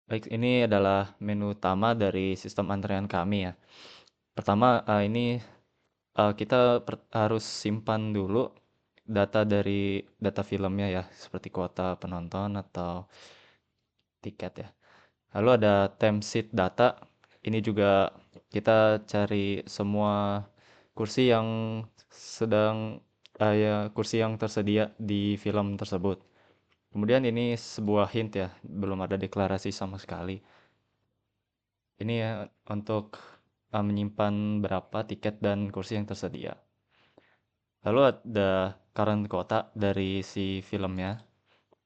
Baik, ini adalah menu utama dari sistem antrean kami ya. Pertama, ini kita harus simpan dulu data dari data filmnya ya, seperti kuota penonton atau tiket ya. Lalu ada timesheet data. Ini juga kita cari semua kursi yang sedang ya kursi yang tersedia di film tersebut. Kemudian ini sebuah hint ya, belum ada deklarasi sama sekali. Ini ya untuk menyimpan berapa tiket dan kursi yang tersedia. Lalu ada current quota dari si filmnya.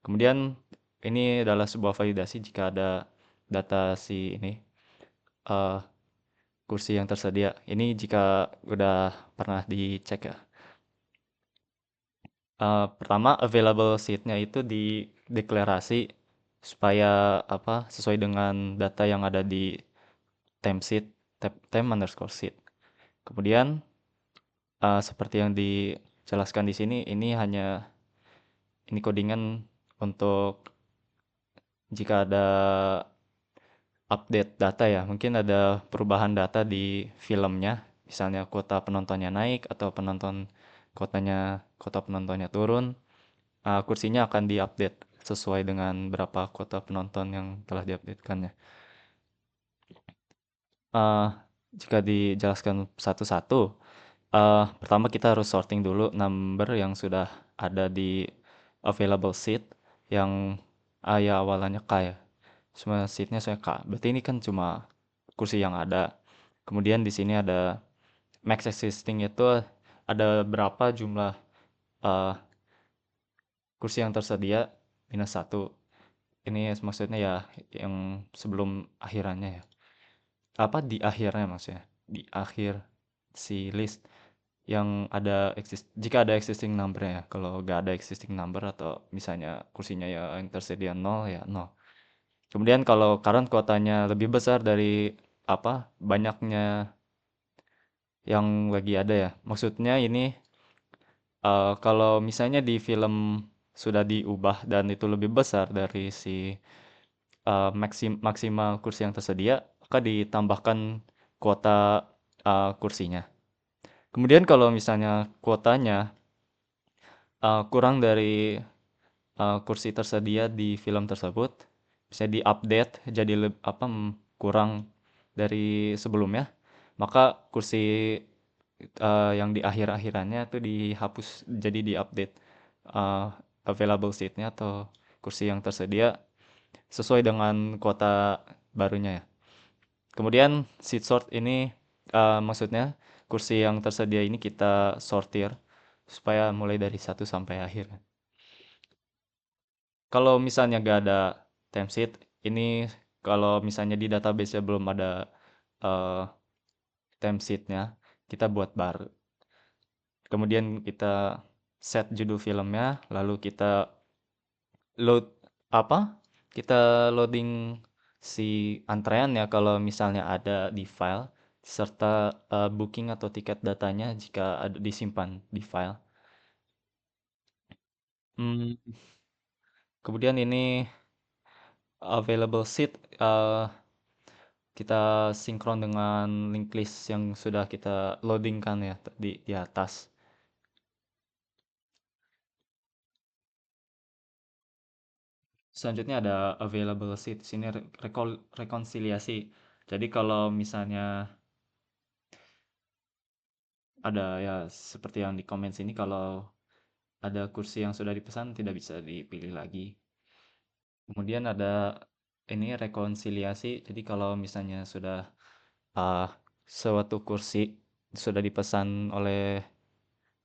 Kemudian ini adalah sebuah validasi jika ada data si ini eh, kursi yang tersedia. Ini jika udah pernah dicek ya. Pertama available seat-nya itu dideklarasi supaya apa sesuai dengan data yang ada di timesheet time_sheet. Kemudian seperti yang dijelaskan di sini, ini hanya ini codingan untuk jika ada update data ya, mungkin ada perubahan data di filmnya, misalnya kuota penontonnya naik atau kuota penontonnya turun, kursinya akan diupdate sesuai dengan berapa kuota penonton yang telah diupdatekannya. Eh, Jika dijelaskan satu-satu, pertama kita harus sorting dulu number yang sudah ada di available seat yang ya awalannya K ya. Semua seatnya saya K. Berarti ini kan cuma kursi yang ada. Kemudian di sini ada max existing itu ada berapa jumlah eh, kursi yang tersedia minus satu. Ini maksudnya ya yang sebelum akhirannya ya. Apa di akhirnya maksudnya? Di akhir si list yang ada jika ada existing number ya. Kalau nggak ada existing number atau misalnya kursinya ya yang tersedia nol ya nol. Kemudian kalau current kuotanya lebih besar dari apa banyaknya yang lagi ada ya. Maksudnya ini kalau misalnya di film sudah diubah dan itu lebih besar dari si maksimal kursi yang tersedia, maka ditambahkan kuota kursinya. Kemudian kalau misalnya kuotanya kurang dari kursi tersedia di film tersebut, bisa diupdate jadi kurang dari sebelumnya, maka kursi yang di akhir-akhirannya itu dihapus jadi diupdate uh, available seatnya atau kursi yang tersedia sesuai dengan kuota barunya ya. Kemudian seat sort ini maksudnya kursi yang tersedia ini kita sortir supaya mulai dari satu sampai akhir. Kalau misalnya nggak ada timesheet, ini kalau misalnya di database-nya belum ada uh, timesheet-nya, kita buat baru. Kemudian kita set judul filmnya, lalu kita load apa? Kita loading si antrean ya kalau misalnya ada di file, serta booking atau tiket datanya jika ada disimpan di file. Hmm, Kemudian ini available seat kita sinkron dengan link list yang sudah kita loadingkan ya di atas. Selanjutnya ada available seat. Sini rekonsiliasi. Jadi kalau misalnya ada ya seperti yang di komen sini kalau ada kursi yang sudah dipesan tidak bisa dipilih lagi. Kemudian ada ini rekonsiliasi. Jadi kalau misalnya sudah uh, suatu kursi sudah dipesan oleh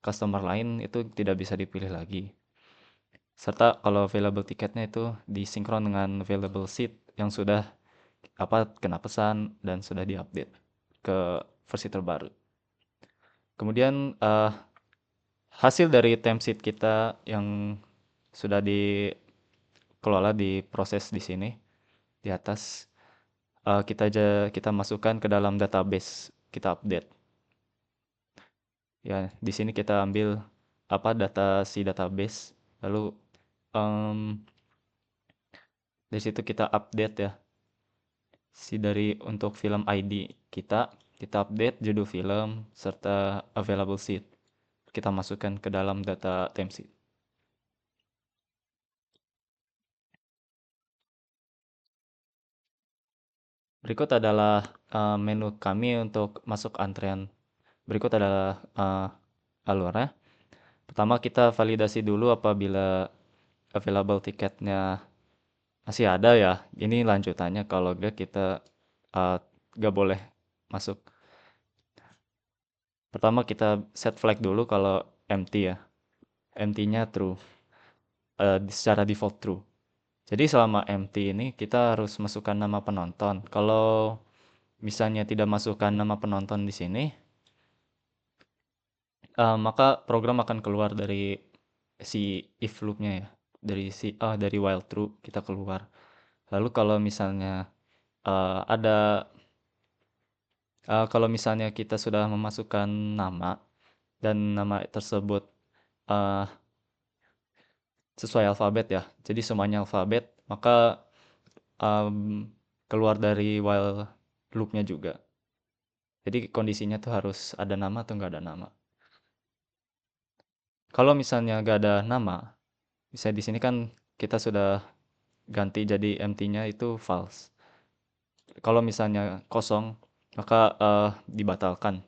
customer lain itu tidak bisa dipilih lagi. Serta kalau available tiketnya itu disinkron dengan available seat yang sudah kena pesan dan sudah diupdate ke versi terbaru. Kemudian hasil dari timesheet kita yang sudah dikelola diproses di sini di atas kita masukkan ke dalam database kita update. Ya, di sini kita ambil data si database lalu em, dari situ kita update ya. dari untuk film ID kita, kita update judul film serta available seat. Kita masukkan ke dalam data timesheet. Berikut adalah menu kami untuk masuk antrean. Berikut adalah alurnya. Pertama kita validasi dulu apabila available tiketnya masih ada ya. Ini lanjutannya, kalau enggak kita uh, nggak boleh masuk. Pertama kita set flag dulu kalau empty ya. Empty-nya true. Secara default true. Jadi selama empty ini kita harus masukkan nama penonton. Kalau misalnya tidak masukkan nama penonton di sini, maka program akan keluar dari si if loop-nya ya. Dari while true kita keluar. Lalu kalau misalnya kita sudah memasukkan nama dan nama tersebut uh, sesuai alfabet ya. Jadi semuanya alfabet, maka keluar dari while loop-nya juga. Jadi kondisinya tuh harus ada nama atau nggak ada nama. Kalau misalnya nggak ada nama, bisa di sini kan kita sudah ganti jadi empty-nya itu false. Kalau misalnya kosong, maka dibatalkan.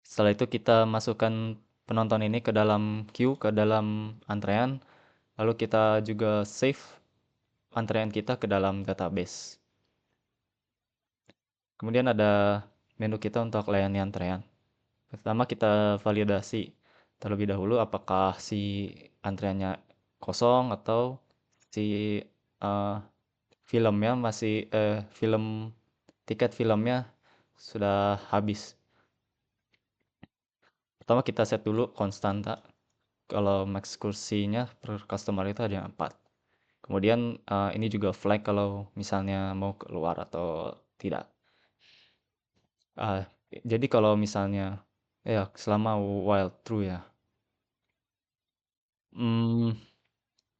Setelah itu kita masukkan penonton ini ke dalam queue, ke dalam antrean, lalu kita juga save antrean kita ke dalam database. Kemudian ada menu kita untuk layani antrean. Pertama kita validasi terlebih dahulu apakah si antreannya kosong atau si eh, filmnya tiket filmnya sudah habis. Pertama kita set dulu konstanta. Kalau max kursinya per customer itu ada 4. Kemudian ini juga flag kalau misalnya mau keluar atau tidak. Ah, jadi kalau misalnya ya selama while true ya, hmm,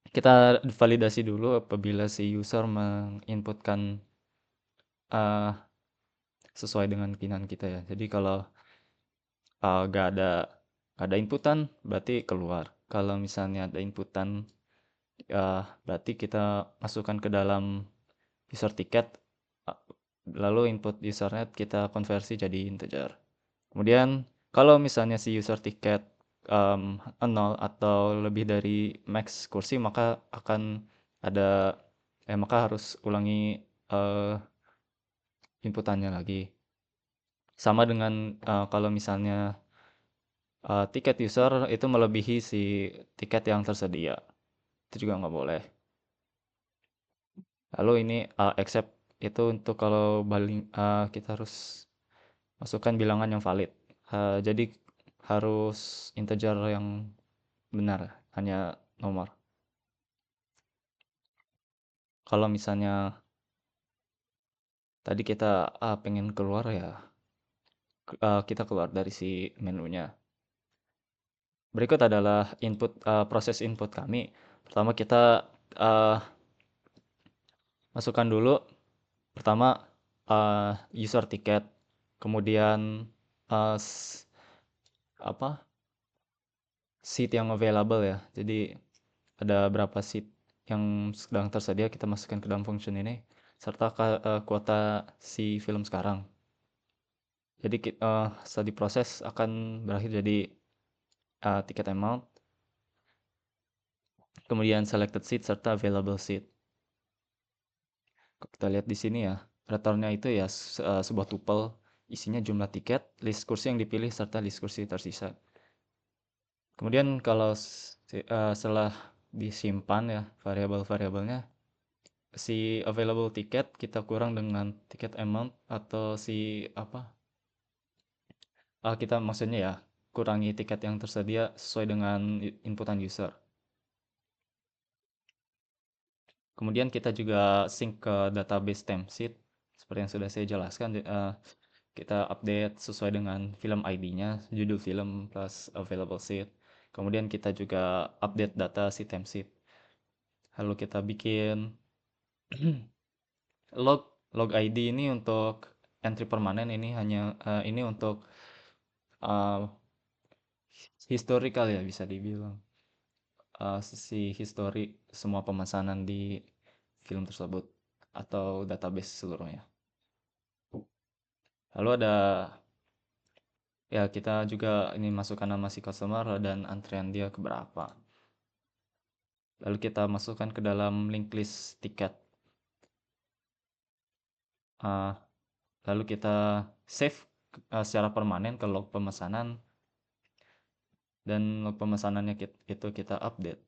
kita validasi dulu apabila si user menginputkan uh, sesuai dengan keinginan kita ya. Jadi kalau nggak ada inputan, berarti keluar. Kalau misalnya ada inputan, berarti kita masukkan ke dalam user ticket, uh, lalu input usernya kita konversi jadi integer. Kemudian kalau misalnya si user ticket 0 atau lebih dari max kursi, ada maka harus ulangi inputannya lagi. Sama dengan kalau misalnya tiket user itu melebihi si tiket yang tersedia, itu juga nggak boleh. Lalu ini accept itu untuk kalau kita harus masukkan bilangan yang valid. Jadi harus integer yang benar, hanya nomor. Kalau misalnya tadi kita pengen keluar ya, kita keluar dari si menunya. Berikut adalah proses input kami. Pertama kita uh, masukkan dulu pertama user ticket, kemudian uh, apa seat yang available ya. Jadi ada berapa seat yang sedang tersedia, kita masukkan ke dalam function ini serta kuota si film sekarang. Jadi setelah diproses akan berakhir jadi ticket amount, kemudian selected seat serta available seat. Kita lihat di sini ya, returnnya itu ya sebuah tuple isinya jumlah tiket, list kursi yang dipilih serta list kursi tersisa. Kemudian kalau setelah disimpan ya variabel-variabelnya, si available ticket kita kurang dengan ticket amount atau kita maksudnya ya kurangi tiket yang tersedia sesuai dengan inputan user. Kemudian kita juga sync ke database timesheet seperti yang sudah saya jelaskan. Kita update sesuai dengan film ID-nya, judul film plus available seat. Kemudian kita juga update data si timesheet. Lalu kita bikin Log log ID ini untuk entry permanen, ini hanya ini untuk uh, historical ya bisa dibilang. Sisi histori semua pemesanan di film tersebut atau database seluruhnya. Lalu ada ya kita juga ini masukkan nama si customer dan antrian dia ke berapa. Lalu kita masukkan ke dalam link list tiket. Uh, Lalu kita save secara permanen ke log pemesanan dan log pemesanannya itu kita update.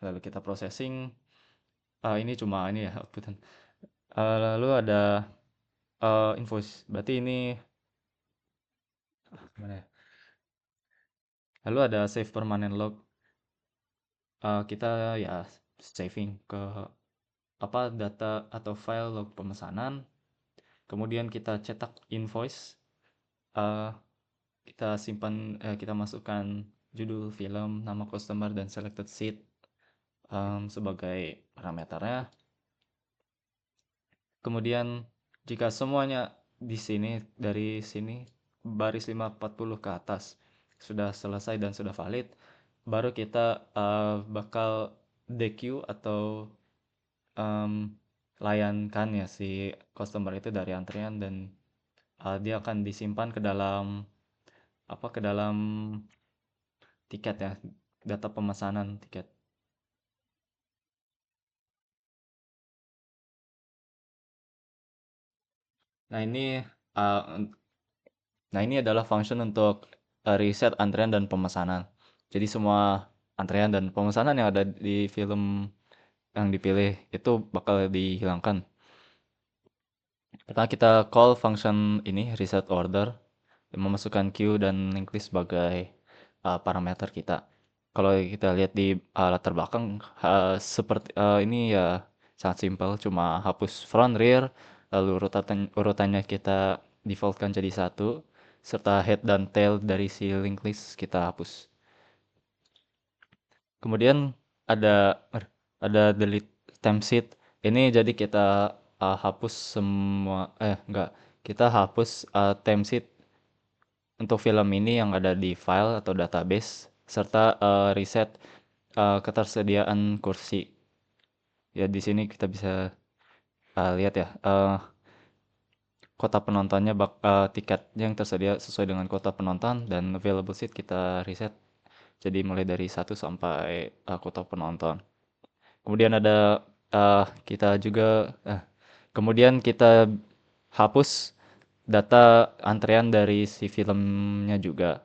Lalu kita processing. Ini cuma ini ya outputan. Lalu ada invoice. Berarti ini gimana ya? Lalu ada save permanen log. Kita ya saving ke apa data atau file log pemesanan. Kemudian kita cetak invoice. eh, Kita simpan, kita masukkan judul film, nama customer, dan selected seat sebagai parameternya. Kemudian jika semuanya di sini, dari sini baris 540 ke atas sudah selesai dan sudah valid, baru kita bakal DQ atau em, layankan ya si customer itu dari antrian, dan dia akan disimpan ke dalam apa, ke dalam tiket ya, data pemesanan tiket. Nah ini uh, nah ini adalah function untuk reset antrean dan pemesanan. Jadi semua antrean dan pemesanan yang ada di film yang dipilih itu bakal dihilangkan. Pertama kita call function ini reset order, memasukkan queue dan linked list sebagai parameter kita. Kalau kita lihat di latar belakang, seperti ini ya sangat simpel, cuma hapus front, rear, lalu urutannya kita defaultkan jadi satu, serta head dan tail dari si linked list kita hapus. Kemudian ada delete timesheet. Ini jadi kita hapus semua, enggak, kita hapus timesheet untuk film ini yang ada di file atau database, serta reset ketersediaan kursi. Ya di sini kita bisa lihat ya, kota penontonnya tiket yang tersedia sesuai dengan kota penonton, dan available seat kita reset. Jadi mulai dari 1 sampai kota penonton. Kemudian ada kita juga kemudian kita hapus data antrean dari si filmnya juga.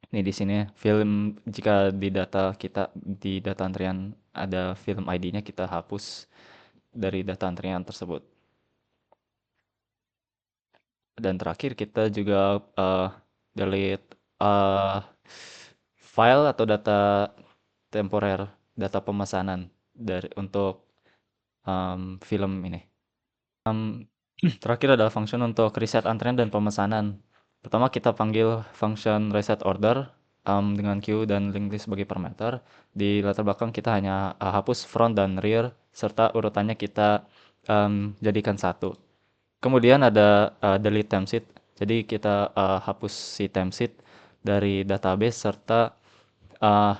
Ini di sini film, jika di data kita di data antrian ada film ID-nya, kita hapus dari data antrian tersebut. Dan terakhir kita juga delete file atau data temporer, data pemesanan dari untuk film ini. Terakhir adalah function untuk reset antrean dan pemesanan. Pertama kita panggil function reset order dengan queue dan linked list sebagai parameter. Di latar belakang kita hanya hapus front dan rear, serta urutannya kita jadikan satu. Kemudian ada delete timesheet. Jadi kita hapus si timesheet dari database, serta uh,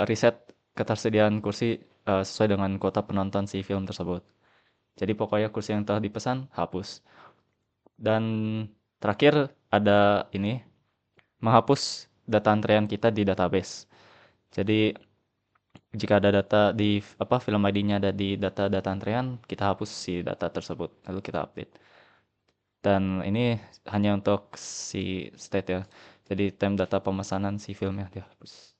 reset ketersediaan kursi sesuai dengan kuota penonton si film tersebut. Jadi pokoknya kursi yang telah dipesan hapus. Dan terakhir ada ini, menghapus data antrean kita di database. Jadi jika ada data di apa, film ID-nya ada di data-data antrean, kita hapus si data tersebut lalu kita update. Dan ini hanya untuk si state ya. Jadi time data pemesanan si filmnya dihapus.